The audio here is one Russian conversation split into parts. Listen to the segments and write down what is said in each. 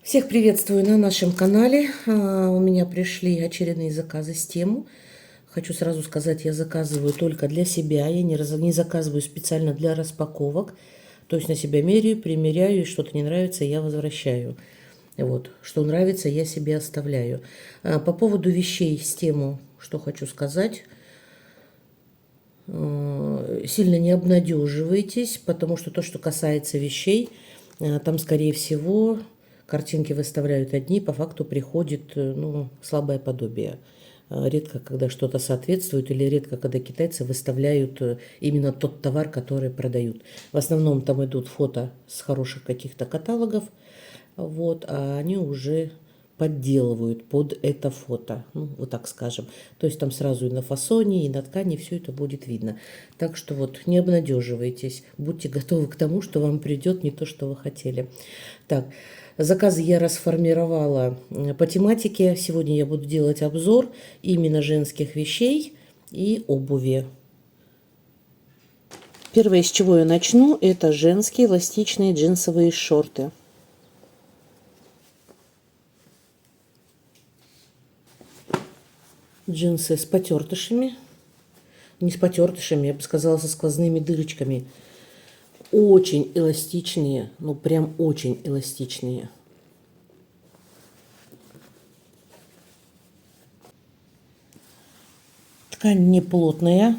Всех приветствую на нашем канале. У меня пришли очередные заказы с тему. Хочу сразу сказать, я заказываю только для себя. Я не заказываю специально для распаковок. То есть на себя меряю, примеряю, и что-то не нравится, я возвращаю. Вот. Что нравится, я себе оставляю. По поводу вещей с тему, что хочу сказать. Сильно не обнадеживайтесь, потому что то, что касается вещей, там, скорее всего, картинки выставляют одни, по факту приходит слабое подобие. Редко, когда что-то соответствует, или редко, когда китайцы выставляют именно тот товар, который продают. В основном там идут фото с хороших каких-то каталогов, вот, а они уже подделывают под это фото, ну, вот так скажем. То есть там сразу и на фасоне, и на ткани все это будет видно. Так что вот не обнадеживайтесь, будьте готовы к тому, что вам придет не то, что вы хотели. Так, заказы я расформировала по тематике. Сегодня я буду делать обзор именно женских вещей и обуви. Первое, с чего я начну, это женские эластичные джинсовые шорты. Джинсы с потертышами. Не с потертышами, я бы сказала, со сквозными дырочками. Очень эластичные, ну прям очень эластичные. Ткань не плотная,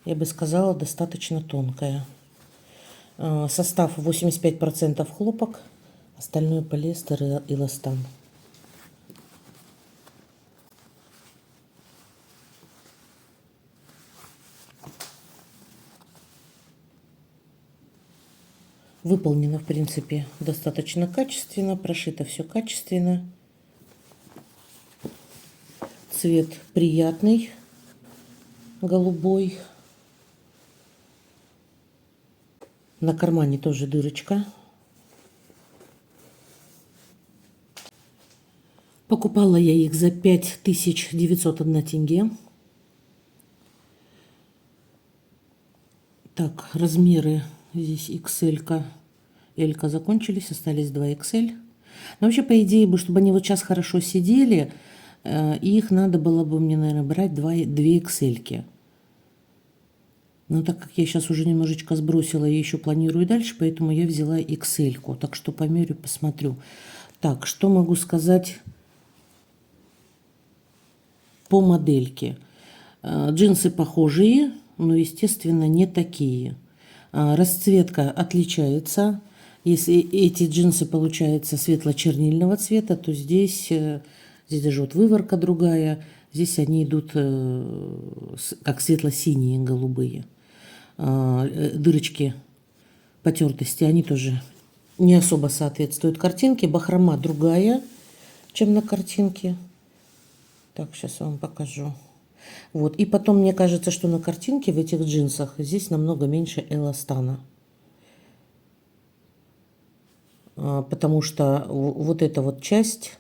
я бы сказала, достаточно тонкая. Состав 85% хлопок, остальное полиэстер и эластан. Выполнено, в принципе, достаточно качественно, прошито все качественно. Цвет приятный, голубой. На кармане тоже дырочка. Покупала я их за 5901 тенге. Так, размеры здесь XL-ка, L-ка закончились, остались 2 XL. Но вообще, по идее, чтобы они вот сейчас хорошо сидели, их надо было бы мне, наверное, брать 2 XL-ки. Но так как я сейчас уже немножечко сбросила и еще планирую дальше, поэтому я взяла XL-ку. Так что померю, посмотрю. Так, что могу сказать по модельке? Джинсы похожие, но, естественно, не такие. Расцветка отличается. Если эти джинсы получаются светло-чернильного цвета, то здесь даже вот выворка другая. Здесь они идут как светло-синие, голубые. Дырочки потертости, они тоже не особо соответствуют картинке. Бахрома другая, чем на картинке. Так, сейчас вам покажу. Вот. И потом мне кажется, что на картинке в этих джинсах здесь намного меньше эластана. Потому что вот эта вот часть,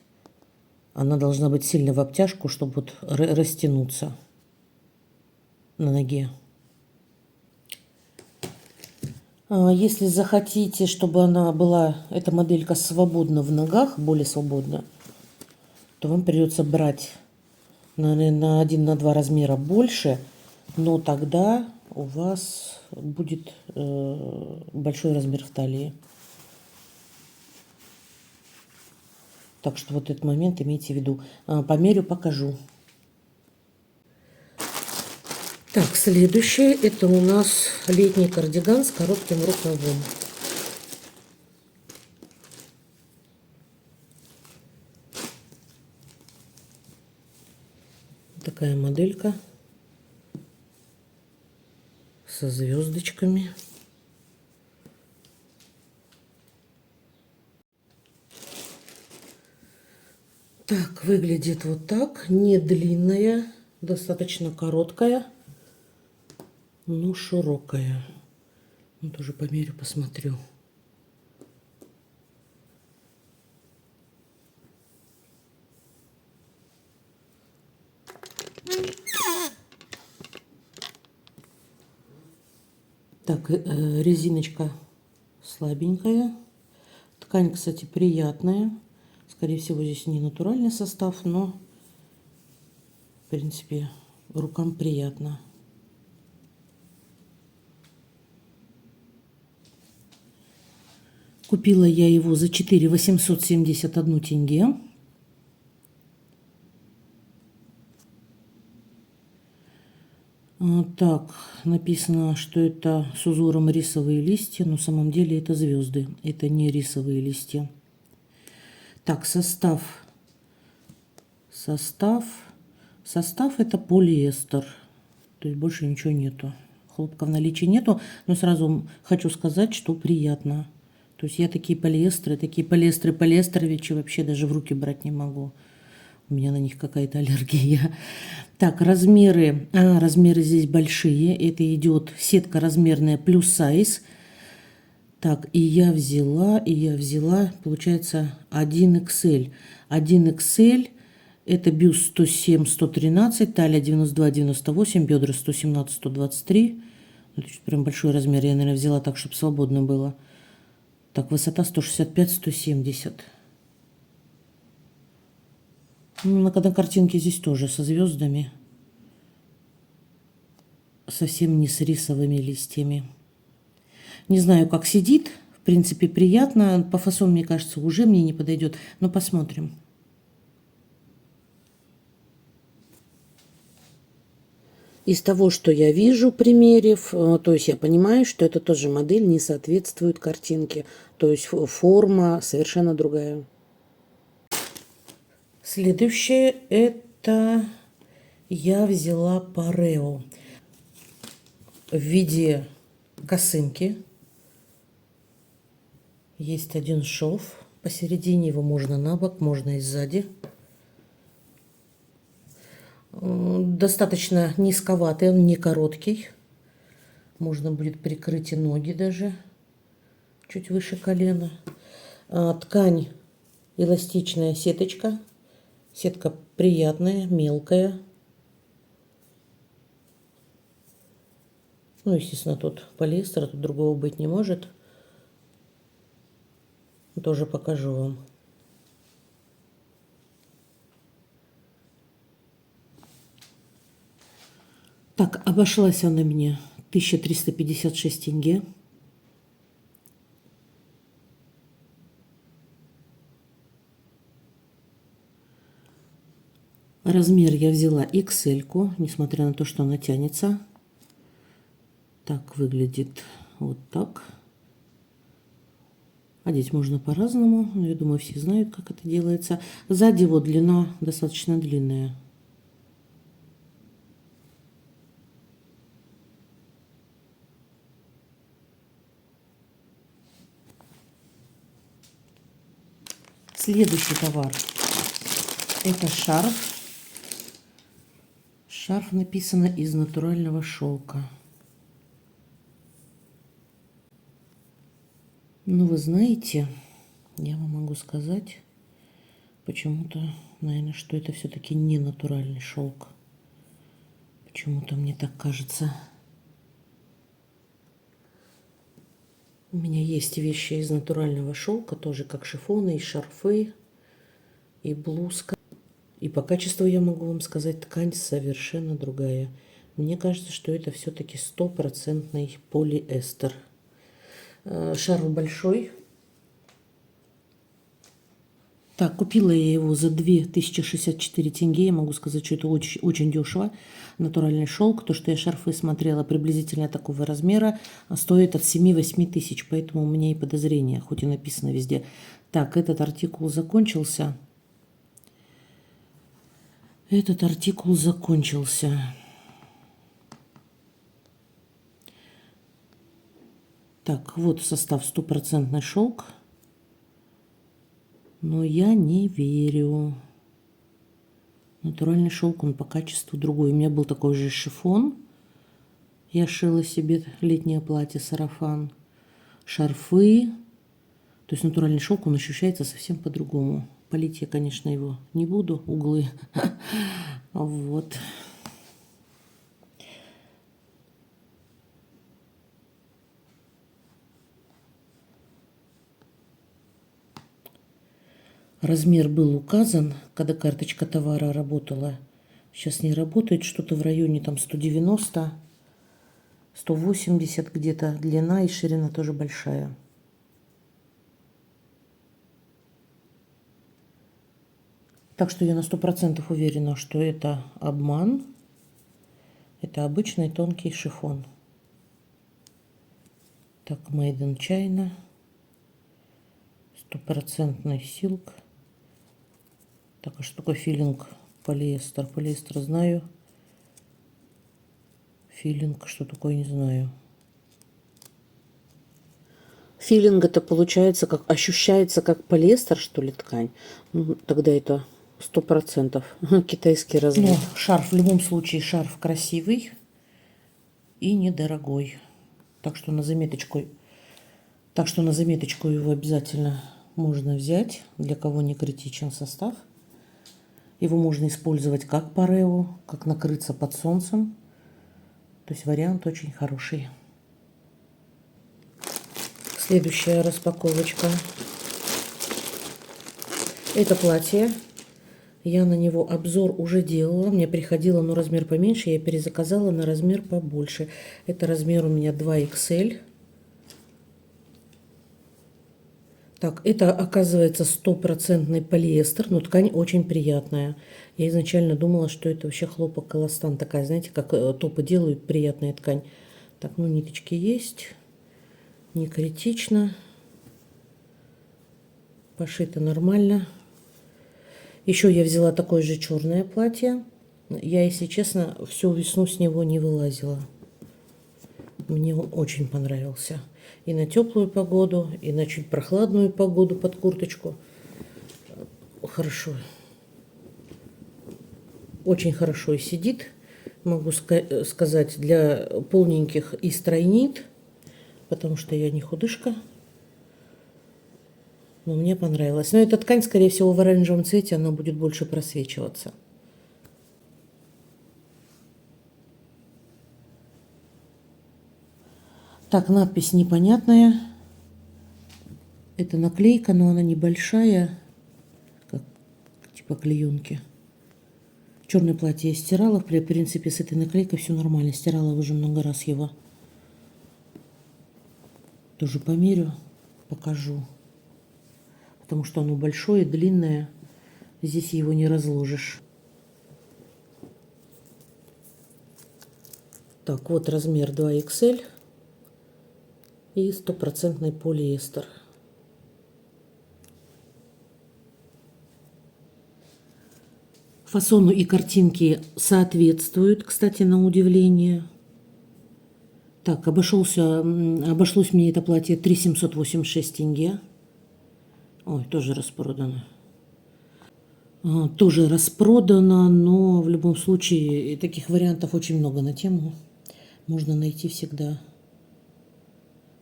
она должна быть сильно в обтяжку, чтобы вот растянуться на ноге. Если захотите, чтобы она была, эта моделька свободна в ногах, более свободна, то вам придется брать, наверное, на 1-2 размера больше, но тогда у вас будет большой размер в талии. Так что вот этот момент имейте в виду. Померю, покажу. Так, следующее, это у нас летний кардиган с коротким рукавом. Такая моделька со звездочками. Так, выглядит вот так. Не длинная, достаточно короткая, но широкая. Ну, тоже померю, посмотрю. Так, резиночка слабенькая. Ткань, кстати, приятная. Скорее всего, здесь не натуральный состав, но, в принципе, рукам приятно. Купила я его за 4 871 тенге. Так, написано, что это с узором рисовые листья, но на самом деле это звезды, это не рисовые листья. Так, состав это полиэстер, то есть больше ничего нету. Хлопка в наличии нету, но сразу хочу сказать, что приятно. То есть я такие полиэстеровичи вообще даже в руки брать не могу. У меня на них какая-то аллергия. Так, размеры. Размеры здесь большие. Это идет сетка размерная плюс сайз. Так, и я взяла, получается, 1XL. 1XL это бюст 107-113, талия 92-98, бедра 117-123. Это прям большой размер. Я, наверное, взяла так, чтобы свободно было. Так, высота 165-170. Ну, на картинке здесь тоже со звездами. Совсем не с рисовыми листьями. Не знаю, как сидит. В принципе, приятно. По фасону, мне кажется, уже мне не подойдет. Но посмотрим. Из того, что я вижу, примерив, то есть я понимаю, что это тоже модель не соответствует картинке. То есть форма совершенно другая. Следующее это я взяла парео в виде косынки. Есть один шов посередине, его можно на бок, можно и сзади. Достаточно низковатый, он не короткий. Можно будет прикрыть и ноги даже чуть выше колена. Ткань эластичная сеточка. Сетка приятная, мелкая. Ну, естественно, тут полиэстер, тут другого быть не может. Тоже покажу вам. Так, обошлась она мне 1356 тенге. Размер я взяла XL-ку, несмотря на то, что она тянется. Так выглядит вот так. Одеть можно по-разному, но я думаю, все знают, как это делается. Сзади вот длина достаточно длинная. Следующий товар это шарф. Шарф написано из натурального шелка. Ну, вы знаете, я вам могу сказать, почему-то, наверное, что это все-таки не натуральный шелк. Почему-то мне так кажется. У меня есть вещи из натурального шелка, тоже как шифоны, и шарфы, и блузка. И по качеству я могу вам сказать, ткань совершенно другая. Мне кажется, что это все-таки стопроцентный полиэстер. Шарф большой. Так, купила я его за 2064 тенге. Я могу сказать, что это очень, очень дешево. Натуральный шелк. То, что я шарфы смотрела приблизительно такого размера, стоит от 7-8 тысяч. Поэтому у меня и подозрения, хоть и написано везде. Так, этот артикул закончился. Так, вот состав: стопроцентный шелк. Но я не верю. Натуральный шелк, он по качеству другой. У меня был такой же шифон. Я шила себе летнее платье, сарафан. Шарфы. То есть натуральный шелк, он ощущается совсем по-другому. Полить я, конечно, его не буду, углы. Вот. Размер был указан, когда карточка товара работала. Сейчас не работает, что-то в районе там 190, 180 где-то. Длина и ширина тоже большая. Так что я на 100% уверена, что это обман. Это обычный тонкий шифон. Так, Made in China. Стопроцентный силк. Так, а что такое филинг? Полиэстер. Полиэстер знаю. Филинг, что такое, не знаю. Филинг это получается, как ощущается, как полиэстер, что ли, ткань. Ну, тогда это 100% китайский развод. Но шарф, в любом случае, шарф красивый и недорогой. Так что на заметочку его обязательно можно взять, для кого не критичен состав. Его можно использовать как парео, как накрыться под солнцем. То есть вариант очень хороший. Следующая распаковочка. Это платье. Я на него обзор уже делала. Мне приходило, но размер поменьше. Я перезаказала на размер побольше. Это размер у меня 2XL. Так, это оказывается стопроцентный полиэстер, но ткань очень приятная. Я изначально думала, что это вообще хлопок эластан. Такая, знаете, как топы делают, приятная ткань. Так, ну ниточки есть. Не критично. Пошито нормально. Еще я взяла такое же черное платье. Я, если честно, всю весну с него не вылазила. Мне он очень понравился. И на теплую погоду, и на чуть прохладную погоду под курточку. Хорошо. Очень хорошо и сидит. Могу сказать, для полненьких и стройнит, потому что я не худышка. Но мне понравилось. Но эта ткань, скорее всего, в оранжевом цвете она будет больше просвечиваться. Так, надпись непонятная. Это наклейка, но она небольшая, как типа клеенки. Черное платье я стирала. В принципе, с этой наклейкой все нормально. Стирала уже много раз его. Тоже померю, покажу. Потому что оно большое, длинное. Здесь его не разложишь. Так, вот размер 2XL. И стопроцентный полиэстер. Фасону и картинки соответствуют, кстати, на удивление. Так, обошлось мне это платье 3786 тенге. Ой, тоже распродано. Тоже распродано, но в любом случае таких вариантов очень много на тему. Можно найти всегда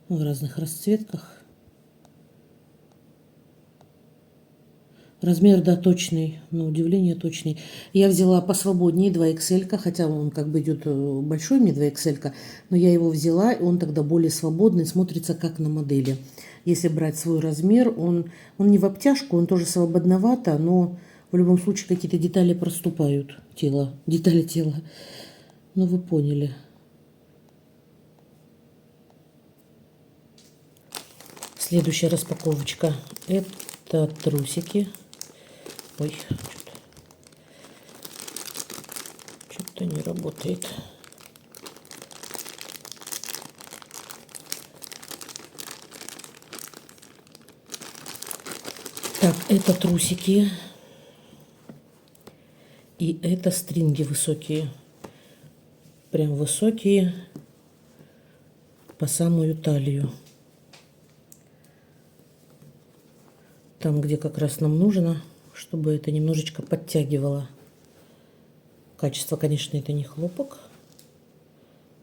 в разных расцветках. Размер, да, точный, на удивление точный. Я взяла посвободнее 2XL, хотя он как бы идет большой мне 2XL, но я его взяла, и он тогда более свободный, смотрится как на модели. Если брать свой размер, он не в обтяжку, он тоже свободновато, но в любом случае какие-то детали проступают, детали тела. Ну, вы поняли. Следующая распаковочка. Это трусики. Ой, что-то не работает. Так, это трусики. И это стринги высокие. Прям высокие по самую талию. Там, где как раз нам нужно, чтобы это немножечко подтягивало. Качество, конечно, это не хлопок.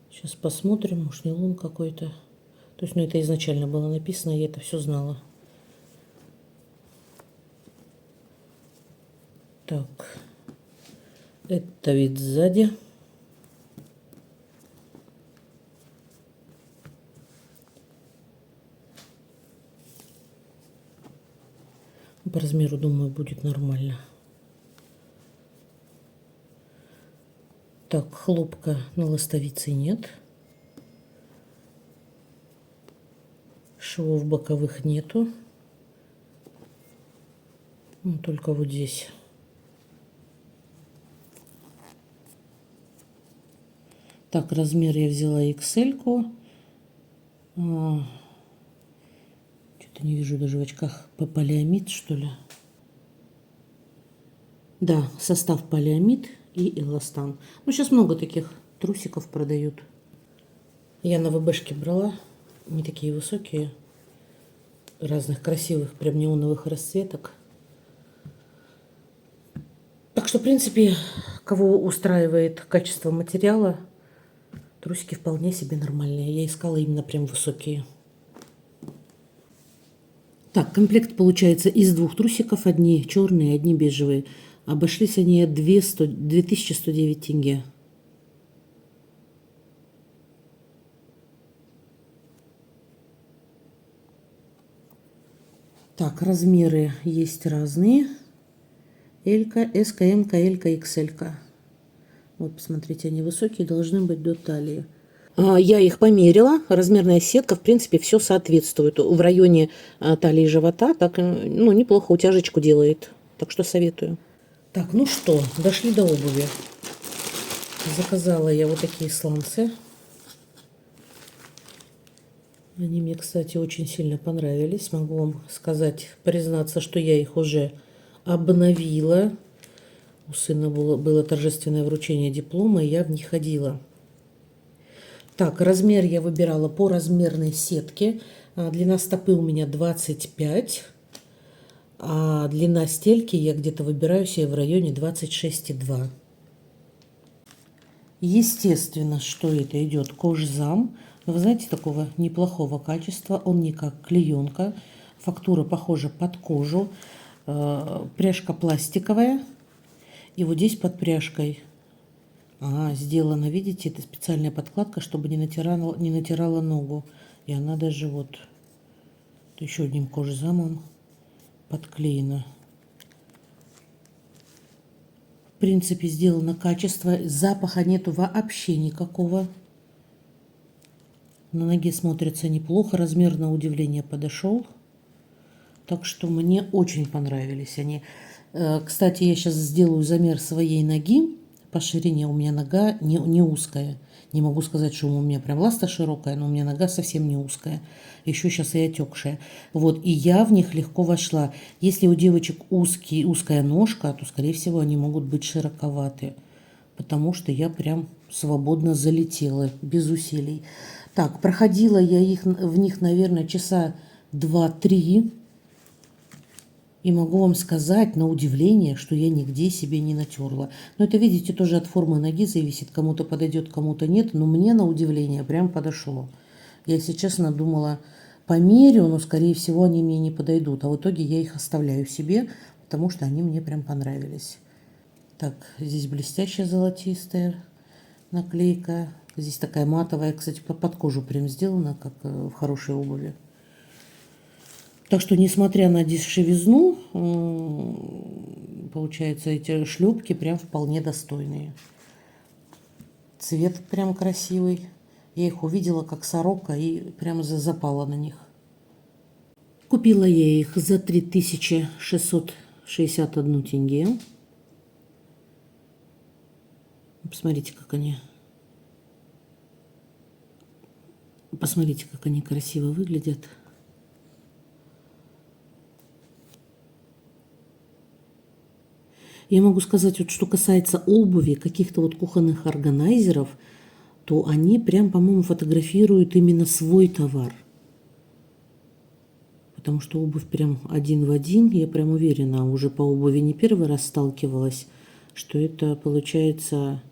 Сейчас посмотрим, может, нейлон какой-то. То есть, ну, это изначально было написано, я это все знала. Так, это вид сзади. По размеру, думаю, будет нормально. Так, хлопка на ластовице нет. Швов боковых нету. Ну, только вот здесь. Так, размер я взяла XL-ку. Что-то не вижу даже в очках. По полиамид, что ли? Да, состав полиамид и эластан. Ну, сейчас много таких трусиков продают. Я на ВБшке брала. Не такие высокие. Разных красивых, прям неоновых расцветок. Так что, в принципе, кого устраивает качество материала, трусики вполне себе нормальные. Я искала именно прям высокие. Так, комплект получается из двух трусиков. Одни черные, одни бежевые. Обошлись они 2109 тенге. Так, размеры есть разные. Элька, СК, МК, Элька, XL-ка. Вот, посмотрите, они высокие, должны быть до талии. Я их померила. Размерная сетка, в принципе, все соответствует. В районе талии и живота так, ну, неплохо утяжечку делает. Так что советую. Так, ну что, дошли до обуви. Заказала я вот такие сланцы. Они мне, кстати, очень сильно понравились. Могу вам сказать, признаться, что я их уже обновила. У сына было торжественное вручение диплома, и я в них ходила. Так, размер я выбирала по размерной сетке. Длина стопы у меня 25, а длина стельки я где-то выбираю себе в районе 26,2. Естественно, что это идет кожзам. Вы знаете, такого неплохого качества. Он не как клеенка. Фактура похожа под кожу. Пряжка пластиковая. И вот здесь под пряжкой сделана, видите, это специальная подкладка, чтобы не натирала ногу. И она даже вот еще одним кожзамом подклеена. В принципе, сделано качество. Запаха нету вообще никакого. На ноге смотрится неплохо. Размер, на удивление, подошел. Так что мне очень понравились они. Кстати, я сейчас сделаю замер своей ноги. По ширине у меня нога не узкая. Не могу сказать, что у меня прям ласта широкая, но у меня нога совсем не узкая. Еще сейчас и отекшая. Вот, и я в них легко вошла. Если у девочек узкая ножка, то, скорее всего, они могут быть широковаты. Потому что я прям свободно залетела, без усилий. Так, проходила я в них, наверное, часа 2-3. И могу вам сказать, на удивление, что я нигде себе не натерла. Но это, видите, тоже от формы ноги зависит. Кому-то подойдет, кому-то нет. Но мне, на удивление, прям подошло. Я, если честно, думала, померю, но, скорее всего, они мне не подойдут. А в итоге я их оставляю себе, потому что они мне прям понравились. Так, здесь блестящая золотистая наклейка. Здесь такая матовая, кстати, под кожу прям сделана, как в хорошей обуви. Так что, несмотря на дешевизну, получается, эти шлепки прям вполне достойные. Цвет прям красивый. Я их увидела как сорока и прям запала на них. Купила я их за 3661 тенге. Посмотрите, как они. Посмотрите, как они красиво выглядят. Я могу сказать, вот что касается обуви, каких-то вот кухонных органайзеров, то они прям, по-моему, фотографируют именно свой товар. Потому что обувь прям один в один, я прям уверена, уже по обуви не первый раз сталкивалась, что это получается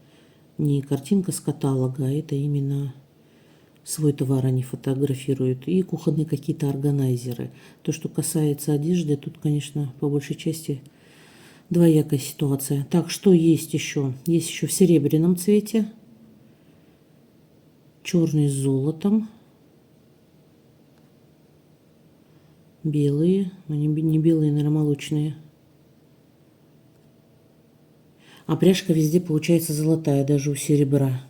не картинка с каталога, а это именно свой товар они фотографируют. И кухонные какие-то органайзеры. То, что касается одежды, тут, конечно, по большей части двоякая ситуация. Так, что есть еще? Есть еще в серебряном цвете. Черный с золотом. Белые, они не белые, наверное, молочные. А пряжка везде получается золотая, даже у серебра.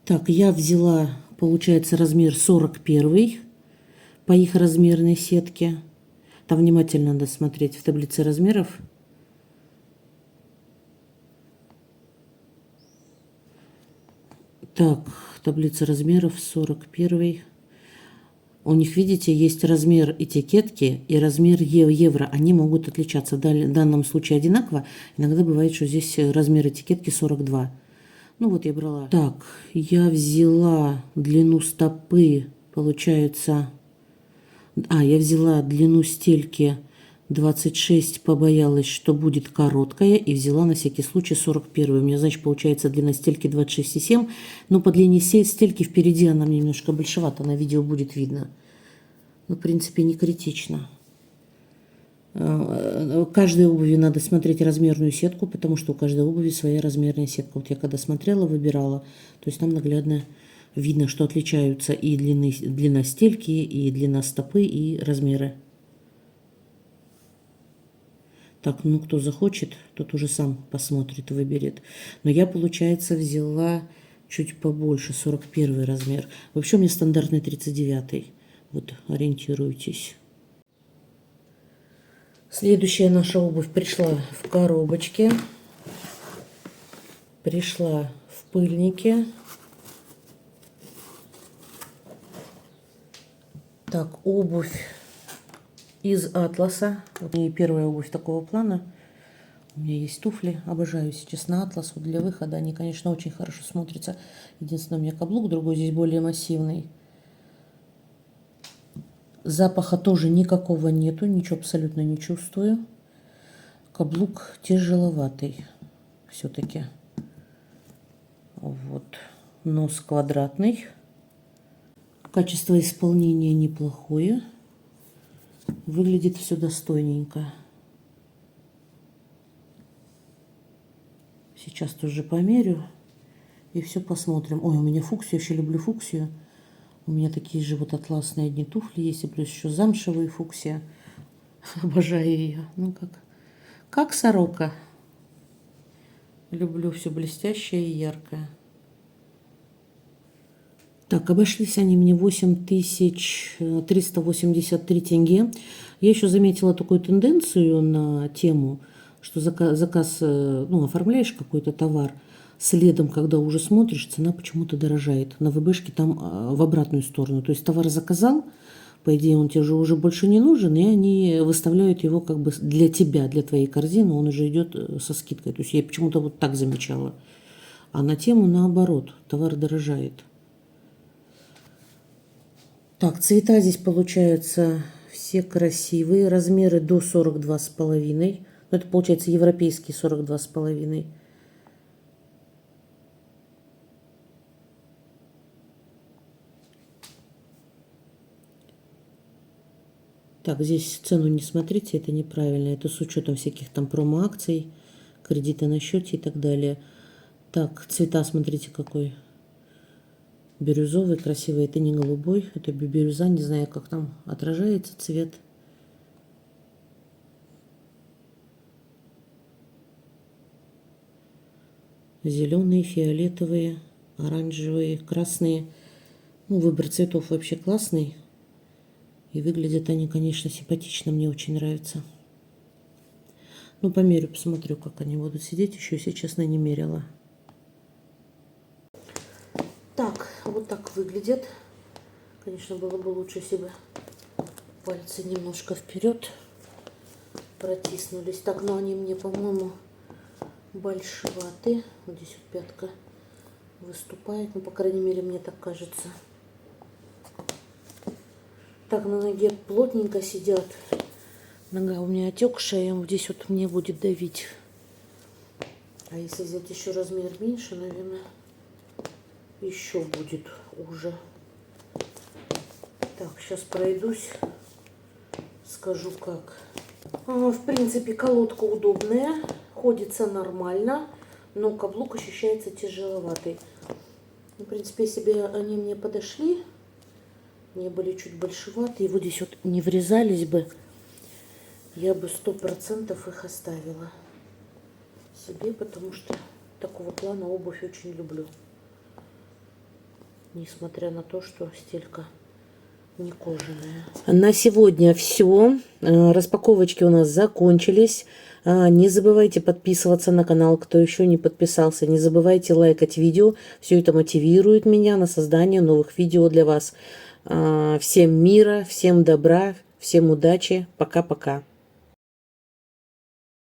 Так, я взяла, получается, размер 41 по их размерной сетке. Там внимательно надо смотреть в таблице размеров. Так, таблица размеров 41. У них, видите, есть размер этикетки и размер евро. Они могут отличаться. В данном случае одинаково. Иногда бывает, что здесь размер этикетки 42. Ну вот я брала. Так, я взяла длину стопы, получается... я взяла длину стельки 26, побоялась, что будет короткая, и взяла на всякий случай 41. У меня, значит, получается длина стельки 26,7, но по длине стельки впереди она мне немножко большевата, на видео будет видно. Но, в принципе, не критично. Каждой обуви надо смотреть размерную сетку, потому что у каждой обуви своя размерная сетка. Вот я когда смотрела, выбирала, то есть там наглядно видно, что отличаются и длина стельки, и длина стопы, и размеры. Так, ну кто захочет, тот уже сам посмотрит и выберет. Но я, получается, взяла чуть побольше, 41 размер. Вообще у меня стандартный 39. Вот, ориентируйтесь. Следующая наша обувь пришла в коробочке. Пришла в пыльнике. Так, обувь из атласа. Вот и первая обувь такого плана. У меня есть туфли. Обожаю, если честно, атлас. Вот для выхода они, конечно, очень хорошо смотрятся. Единственное, у меня каблук другой, здесь более массивный. Запаха тоже никакого нету, ничего абсолютно не чувствую. Каблук тяжеловатый все-таки. Вот. Нос квадратный. Качество исполнения неплохое. Выглядит все достойненько. Сейчас тоже померю и все посмотрим. Ой, у меня фуксия, вообще люблю фуксию. У меня такие же вот атласные одни туфли есть, и плюс еще замшевые фуксия. Обожаю ее. Ну как сорока. Люблю все блестящее и яркое. Так, обошлись они мне 8383 тенге. Я еще заметила такую тенденцию на тему, что заказ, оформляешь какой-то товар, следом, когда уже смотришь, цена почему-то дорожает. На ВБшке там в обратную сторону. То есть товар заказал, по идее он тебе уже больше не нужен, и они выставляют его как бы для тебя, для твоей корзины, он уже идет со скидкой. То есть я почему-то вот так замечала. А на тему наоборот, товар дорожает. Так, цвета здесь получаются все красивые. Размеры до 42,5. Ну, это получается европейский 42,5. Так, здесь цену не смотрите, это неправильно. Это с учетом всяких там промо-акций, кредита на счете и так далее. Так, цвета смотрите какой. Бирюзовый, красивый. Это не голубой, это бирюза. Не знаю, как там отражается цвет. Зеленые, фиолетовые, оранжевые, красные. Ну, выбор цветов вообще классный. И выглядят они, конечно, симпатично. Мне очень нравится. Ну, померю, посмотрю, как они будут сидеть. Еще, если честно, не мерила. Так, вот так выглядят. Конечно, было бы лучше, если бы пальцы немножко вперед протиснулись. Так, но они мне, по-моему, большеваты. Вот здесь вот пятка выступает. Ну, по крайней мере, мне так кажется. Так, на ноге плотненько сидят. Нога у меня отекшая, и здесь вот мне будет давить. А если взять еще размер меньше, наверное, еще будет уже. Так, сейчас пройдусь, скажу как. В принципе, колодка удобная, ходится нормально, но каблук ощущается тяжеловатый. В принципе, если бы они мне подошли, не были чуть большеваты, и вот здесь вот не врезались бы, я бы 100% их оставила себе, потому что такого плана обувь очень люблю. Несмотря на то, что стелька не кожаная. На сегодня все. Распаковочки у нас закончились. Не забывайте подписываться на канал, кто еще не подписался. Не забывайте лайкать видео. Все это мотивирует меня на создание новых видео для вас. Всем мира, всем добра, всем удачи. Пока-пока.